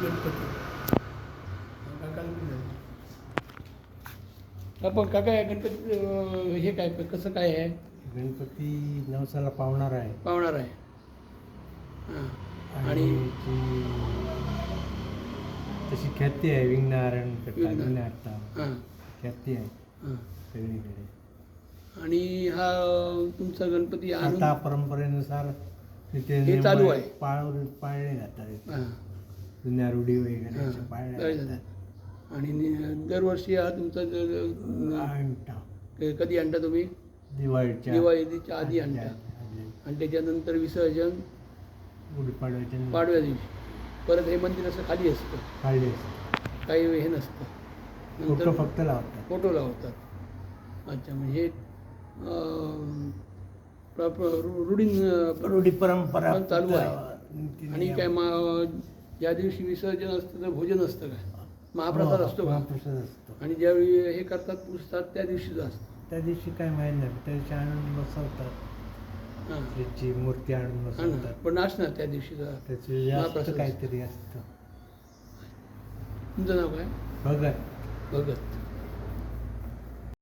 गणपती आपण काका गणपती हे काय कसं काय आहे? गणपती नवसाला पावणार आहे. पावणार आहे. हां. आणि तशी ख्याती आहे विघ्नहरण करता विघ्नहर्ता हां ख्याती आहे हां. सगळीकडे. आणि हा तुमचा गणपती आणून आता परंपरेनुसार तिथे हे चालू आहे. पाळले जातात. हां. जुन्या रूढी वगैरे हां. पाळल्या जातात. आणि दरवर्षी हा तुमचा आणता. कधी आणता तुम्ही? दिवाळीच्या आधी आणता. आणि त्याच्यानंतर विसर्जन गुढीपाडव्याच्या पाडव्या दिवशी. परत हे मंदिर असं खाली असतं, काढले काही हे नसतं. फोटो फक्त लावतात. फोटो लावतात. अच्छा, म्हणजे रूढी परंपरा चालू आहे. आणि काय ज्या दिवशी विसर्जन असतं तर भोजन असतं काय? महाप्रसाद असतो का? महाप्रसाद असतो. आणि ज्यावेळी हे करतात पुजतात त्या दिवशीच असतं. त्या दिवशी काय माहीत नाही, त्या दिवशी आणून बसवतात. हां. त्याची मूर्ती आणून बसवतात. पण नाचणार त्या दिवशी त्याचे जास्त काहीतरी असतं. तुमचं नाव काय? भगत. भगत.